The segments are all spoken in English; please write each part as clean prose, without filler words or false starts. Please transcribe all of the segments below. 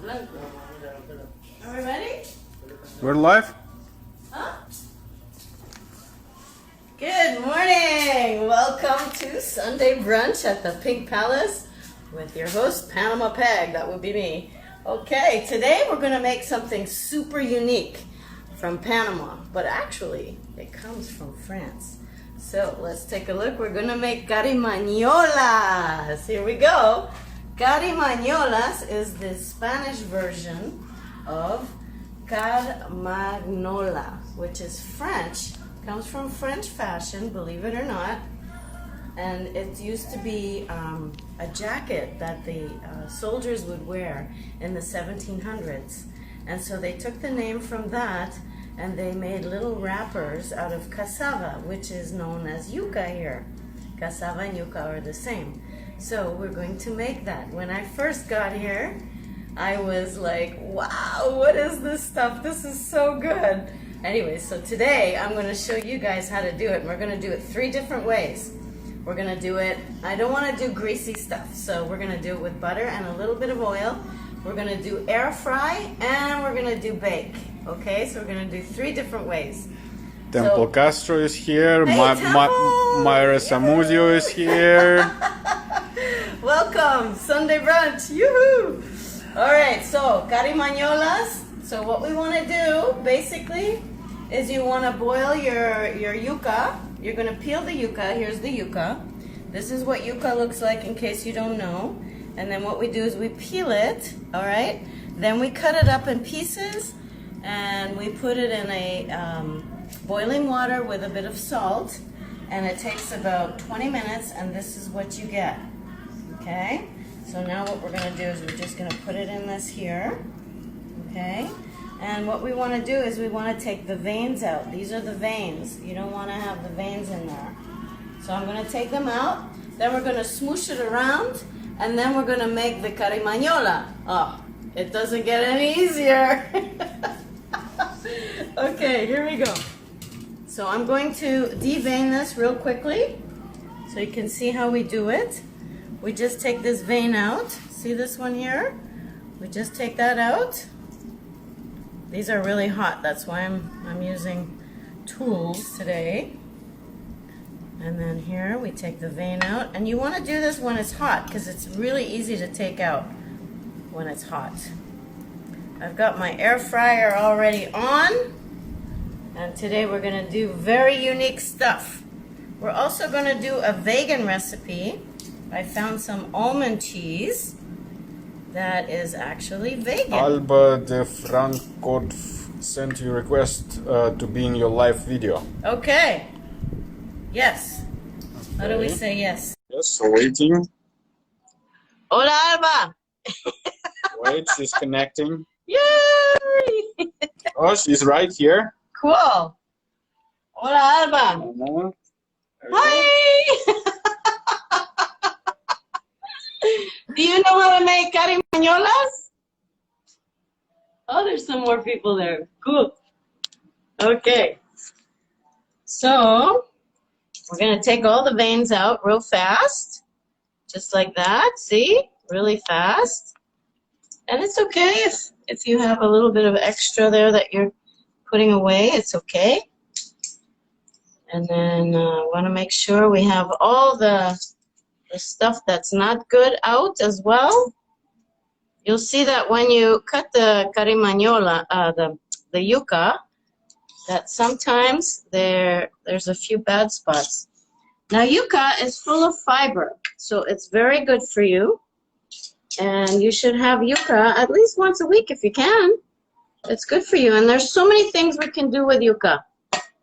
Are we ready? We're live? Huh? Good morning! Welcome to Sunday brunch at the Pink Palace with your host, Panama Peg. That would be me. Okay, today we're going to make something super unique from Panama, but actually it comes from France. So let's take a look. We're going to make Carimañolas. Here we go. Carimañolas is the Spanish version of Carmagnola, which is French. Comes from French fashion, believe it or not. And it used to be a jacket that the soldiers would wear in the 1700s. And so they took the name from that and they made little wrappers out of cassava, which is known as yuca here. Cassava and yuca are the same. So we're going to make that. When I first got here, I was like, wow, what is this stuff? This is so good. Anyway, so today I'm going to show you guys how to do it. We're going to do it 3 different ways. We're going to do it, I don't want to do greasy stuff, so we're going to do it with butter and a little bit of oil. We're going to do air fry and we're going to do bake. Okay, so we're going to do 3 different ways. Temple So, Castro is here, Hey, Mayra Samuzio is here. welcome, Sunday brunch, yoo-hoo! Alright, so Carimañolas. So what we want to do, basically, is you want to boil your yuca. You're going to peel the yuca. Here's the yuca. This is what yuca looks like in case you don't know. And then what we do is we peel it, alright? Then we cut it up in pieces and we put it in a boiling water with a bit of salt. And it takes about 20 minutes and this is what you get. Okay? So now what we're going to do is we're just going to put it in this here. Okay? And what we want to do is we want to take the veins out. These are the veins. You don't want to have the veins in there. So I'm going to take them out. Then we're going to smoosh it around. And then we're going to make the carimañola. Oh, it doesn't get any easier. Okay, here we go. So I'm going to devein this real quickly so you can see how we do it. We just take this vein out. See this one here? We just take that out. These are really hot. That's why I'm using tools today. And then here we take the vein out. And you want to do this when it's hot because it's really easy to take out when it's hot. I've got my air fryer already on. And today we're going to do very unique stuff. We're also going to do a vegan recipe. I found some almond cheese that is actually vegan. Alba de Franco sent you a request to be in your live video. Okay. Yes. How do we say yes? Yes, so waiting. Hola, Alba. Wait, she's connecting. Yay! Oh, she's right here. Cool. Hola, Alba. Hi. Do you know how to make carimañolas? Oh, there's some more people there. Cool. Okay. So, we're going to take all the veins out real fast. Just like that. See? Really fast. And it's okay if you have a little bit of extra there that you're putting away. It's okay. And then want to make sure we have all the stuff that's not good out as well. You'll see that when you cut the carimañola, the yuca, that sometimes there's a few bad spots. Now yuca is full of fiber, so it's very good for you. And you should have yuca at least once a week if you can. It's good for you. And there's so many things we can do with yuca.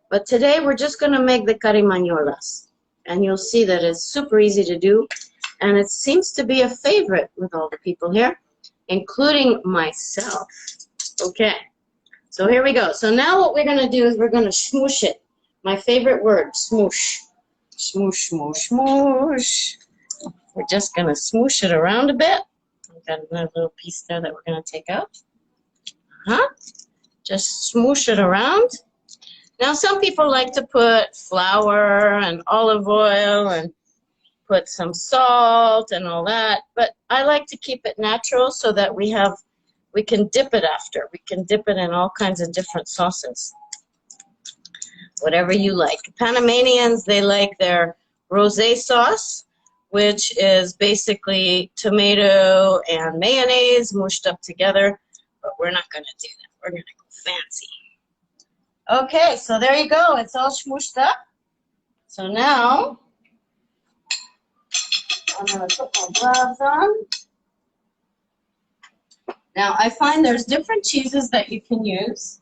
But today we're just going to make the carimañolas. And you'll see that it's super easy to do. And it seems to be a favorite with all the people here, including myself. Okay. So here we go. So now what we're going to do is we're going to smoosh it. My favorite word, smoosh. Smoosh, smoosh, smoosh. We're just going to smoosh it around a bit. We've got another little piece there that we're going to take out. Just smoosh it around. Now some people like to put flour and olive oil and put some salt and all that, but I like to keep it natural so that we have we can dip it after. We can dip it in all kinds of different sauces. Whatever you like. Panamanians, they like their rosé sauce, which is basically tomato and mayonnaise mushed up together. But we're not going to do that. We're going to go fancy. Okay, so there you go. It's all smooshed up. So now, I'm going to put my gloves on. Now, I find there's different cheeses that you can use.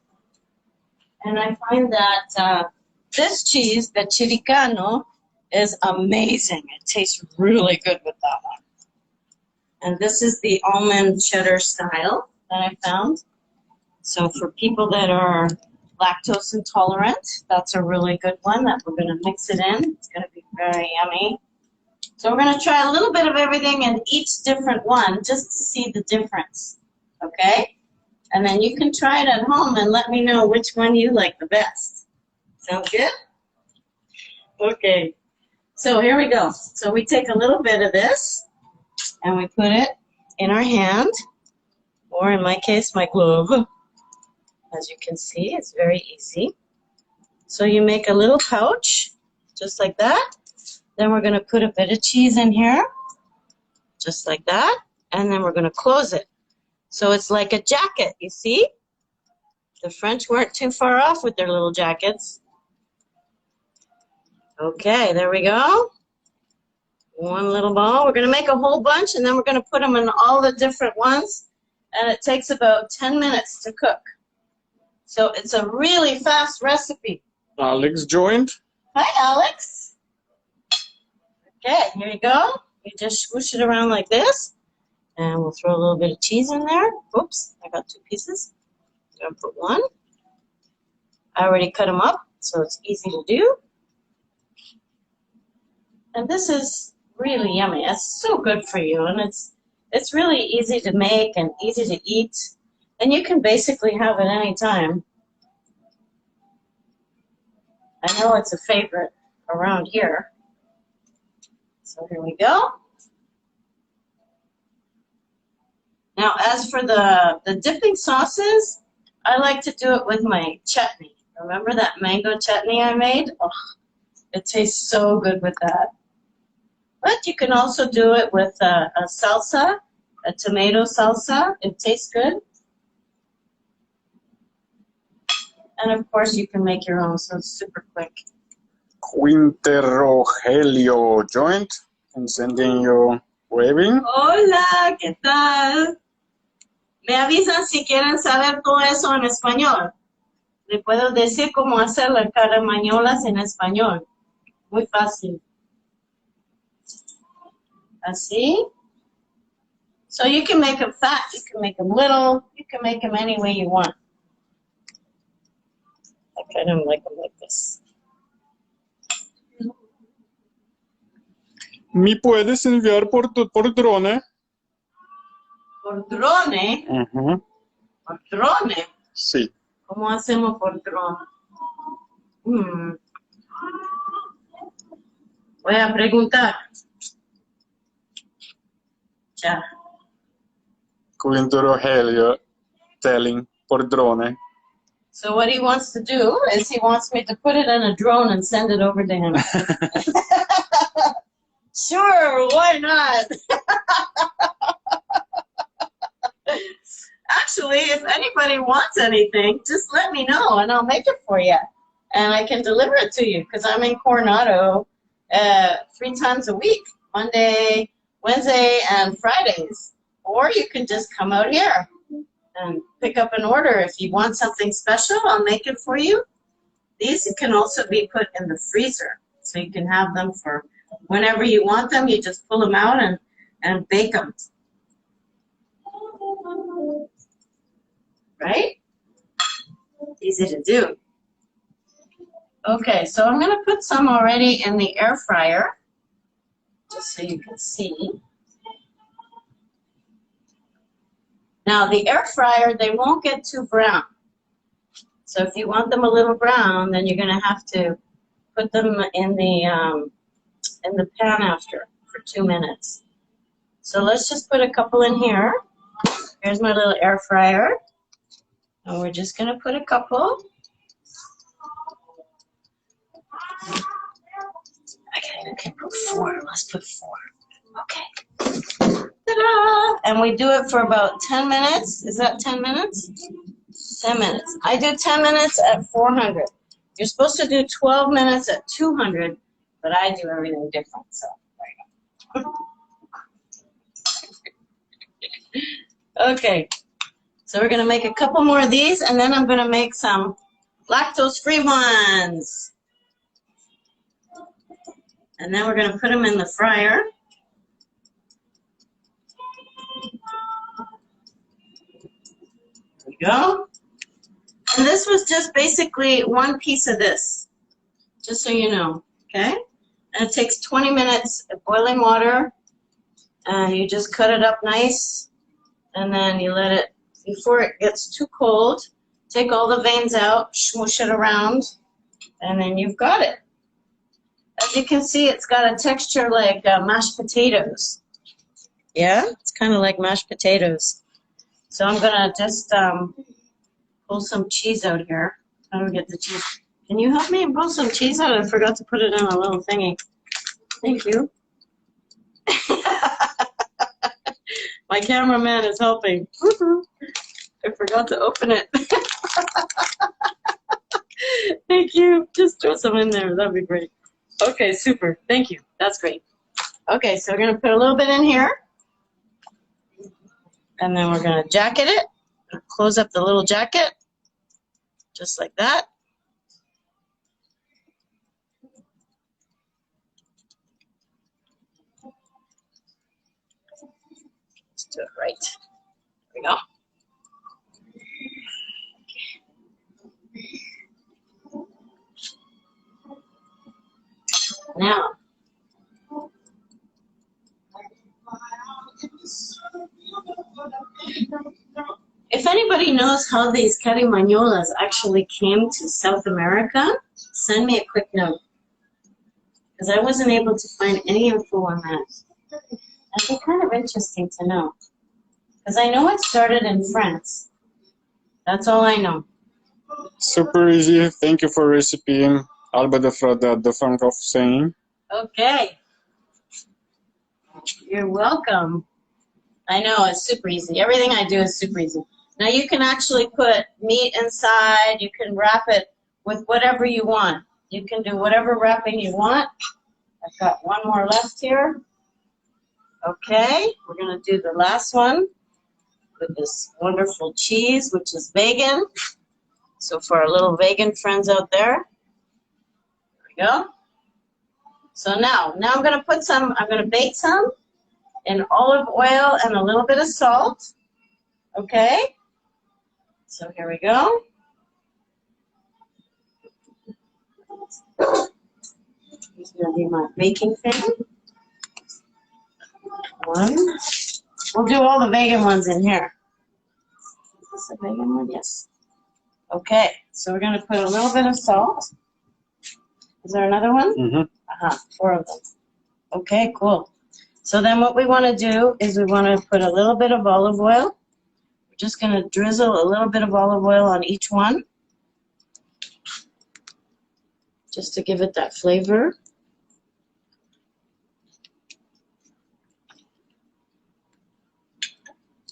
And I find that this cheese, the chiricano, is amazing. It tastes really good with that one. And this is the almond cheddar style that I found. So for people that are lactose intolerant, that's a really good one that we're going to mix it in. It's going to be very yummy. So we're going to try a little bit of everything in each different one just to see the difference. Okay? And then you can try it at home and let me know which one you like the best. Sound good? Okay. So here we go. So we take a little bit of this and we put it in our hand, or in my case, my glove. As you can see, it's very easy. So you make a little pouch, just like that. Then we're going to put a bit of cheese in here, just like that. And then we're going to close it. So it's like a jacket, you see? The French weren't too far off with their little jackets. Okay, there we go. One little ball. We're going to make a whole bunch, and then we're going to put them in all the different ones. And it takes about 10 minutes to cook. So it's a really fast recipe. Alex joined. Hi, Alex. Okay, here you go. You just swoosh it around like this. And we'll throw a little bit of cheese in there. Oops, I got 2 pieces. I'm going to put 1. I already cut them up, so it's easy to do. And this is really yummy. It's so good for you, and it's really easy to make and easy to eat. And you can basically have it any time. I know it's a favorite around here. So here we go. Now, as for the dipping sauces, I like to do it with my chutney. Remember that mango chutney I made? Oh, it tastes so good with that. But you can also do it with a salsa, a tomato salsa. It tastes good. And of course, you can make your own, so it's super quick. Quinter Rogelio joined and sending you waving. Hola, ¿qué tal? Me avisan si quieren saber todo eso en español. Le puedo decir cómo hacer las carimañolas en español. Muy fácil. Así. So you can make them fat, you can make them little, you can make them any way you want. I kind of like them like this. ¿Me puedes enviar por drone? ¿Por drone? Uh-huh. ¿Por drone? Sí. ¿Cómo hacemos por drone? Voy a preguntar. Ya. Quinter Rogelio telling por drone. So what he wants to do is he wants me to put it in a drone and send it over to him. Sure, why not? Actually, if anybody wants anything, just let me know and I'll make it for you. And I can deliver it to you because I'm in Coronado 3 times a week, Monday, Wednesday, and Fridays. Or you can just come out here and pick up an order. If you want something special, I'll make it for you. These can also be put in the freezer, so you can have them for whenever you want them. You just pull them out and bake them. Right? Easy to do. Okay, so I'm going to put some already in the air fryer, just so you can see. Now, the air fryer, they won't get too brown. So if you want them a little brown, then you're going to have to put them in the pan after for 2 minutes. So let's just put a couple in here. Here's my little air fryer. And we're just going to put a couple. Okay, I can put 4. Let's put 4. Okay. Ta-da! And we do it for about 10 minutes. Is that 10 minutes? 10 minutes. I do 10 minutes at 400. You're supposed to do 12 minutes at 200, but I do everything different. So there you go. Okay. So we're going to make a couple more of these, and then I'm going to make some lactose-free ones. And then we're going to put them in the fryer. There we go. And this was just basically one piece of this, just so you know, okay? And it takes 20 minutes of boiling water, and you just cut it up nice, and then you let it, before it gets too cold, take all the veins out, smoosh it around, and then you've got it. As you can see, it's got a texture like mashed potatoes. Yeah, it's kind of like mashed potatoes. So I'm going to just pull some cheese out here. How do we get the cheese? Can you help me pull some cheese out? I forgot to put it in a little thingy. Thank you. My cameraman is helping. I forgot to open it. Thank you. Just throw some in there. That'd be great. Okay, super. Thank you. That's great. Okay, so we're going to put a little bit in here. And then we're going to jacket it. Close up the little jacket. Just like that. Let's do it right. There we go. Now, if anybody knows how these Carimañolas actually came to South America, send me a quick note. Because I wasn't able to find any info on that. That'd be kind of interesting to know. Because I know it started in France. That's all I know. Super easy. Thank you for recipe. Albert från the front of saying. Okay. You're welcome. I know, it's super easy. Everything I do is super easy. Now you can actually put meat inside. You can wrap it with whatever you want. You can do whatever wrapping you want. I've got one more left here. Okay, we're going to do the last one with this wonderful cheese, which is vegan. So for our little vegan friends out there, there we go. So now I'm going to put some, I'm going to bake some in olive oil and a little bit of salt. Okay, so here we go. Here's going to be my baking thing. One. We'll do all the vegan ones in here. Is this a vegan one? Yes. Okay, so we're going to put a little bit of salt. Is there another one? Mm-hmm. 4 of them. Okay, cool. So then what we want to do is we want to put a little bit of olive oil. We're just going to drizzle a little bit of olive oil on each one, just to give it that flavor.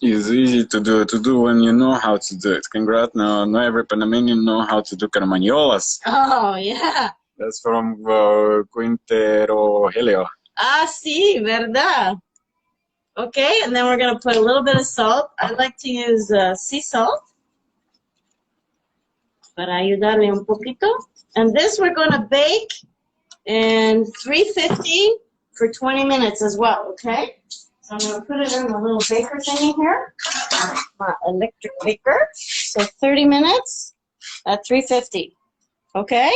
It's easy to do when you know how to do it. Congrats, no every Panamanian know how to do Carimañolas. Oh, yeah. That's from Quintero Helio. Ah, sí, verdad. Okay, and then we're going to put a little bit of salt. I like to use sea salt para ayudarle un poquito. And this we're going to bake in 350 for 20 minutes as well, okay? So I'm going to put it in the little baker thingy here, my electric baker. So 30 minutes at 350, okay?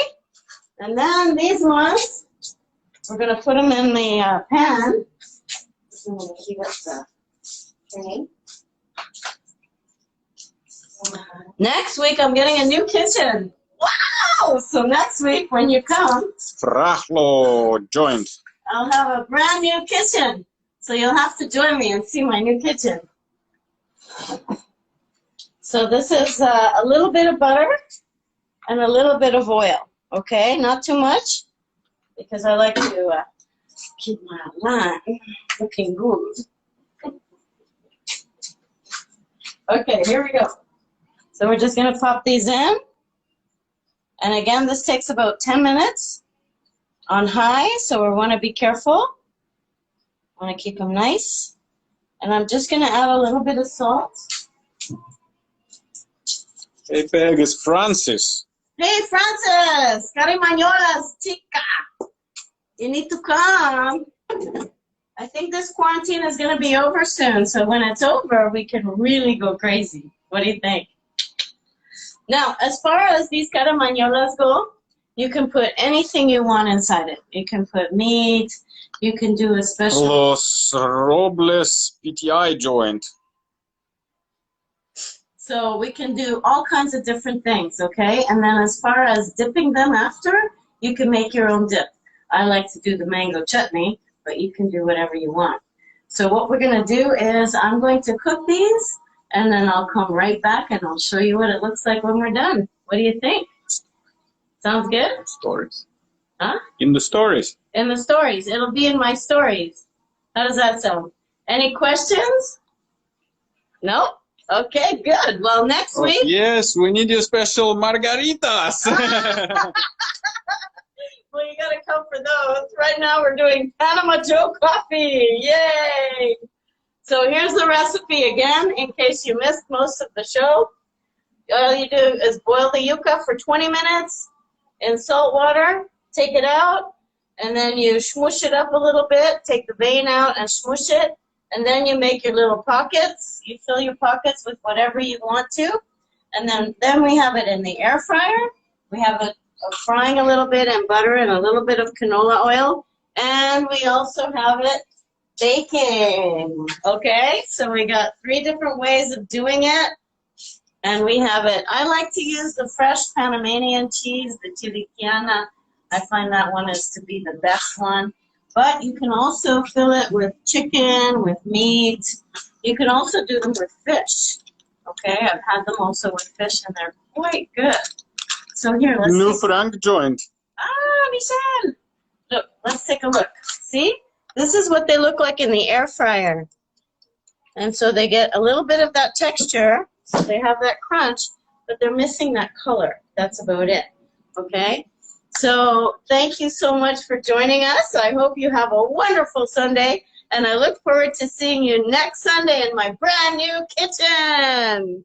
And then these ones, we're going to put them in the pan. Okay. Next week, I'm getting a new kitchen. Wow! So next week, when you come, Frachlo joint. I'll have a brand new kitchen. So you'll have to join me and see my new kitchen. So this is a little bit of butter and a little bit of oil, okay? Not too much, because I like to keep my line looking good. Okay, here we go. So we're just going to pop these in. And again, this takes about 10 minutes on high, so we want to be careful. I want to keep them nice. And I'm just going to add a little bit of salt. Hey, Peg, it's Francis. Hey, Francis! Carimañolas, chica! You need to come. I think this quarantine is going to be over soon, so when it's over, we can really go crazy. What do you think? Now, as far as these carimañolas go, you can put anything you want inside it. You can put meat. You can do a special... Los Robles PTI joint. So we can do all kinds of different things, okay? And then as far as dipping them after, you can make your own dip. I like to do the mango chutney, but you can do whatever you want. So what we're going to do is I'm going to cook these, and then I'll come right back and I'll show you what it looks like when we're done. What do you think? Sounds good? Stories. Huh? In the stories. In the stories. It'll be in my stories. How does that sound? Any questions? No? Okay, good. Well, next week... Yes, we need your special margaritas. Well, you got to come for those. Right now we're doing Panama Joe coffee. Yay! So here's the recipe again, in case you missed most of the show. All you do is boil the yuca for 20 minutes in salt water, take it out, and then you smoosh it up a little bit, take the vein out and smoosh it, and then you make your little pockets. You fill your pockets with whatever you want to, and then we have it in the air fryer. We have it frying a little bit in butter and a little bit of canola oil, and we also have it baking. Okay, so we got 3 different ways of doing it, and we have it. I like to use the fresh Panamanian cheese, the Chiliquiana. I find that one is to be the best one, but you can also fill it with chicken, with meat. You can also do them with fish. Okay, I've had them also with fish, and they're quite good. So here, let's New see. Frank joint. Ah, Michelle! Look, let's take a look. See? This is what they look like in the air fryer. And so they get a little bit of that texture, so they have that crunch, but they're missing that color. That's about it. Okay? So thank you so much for joining us. I hope you have a wonderful Sunday, and I look forward to seeing you next Sunday in my brand new kitchen.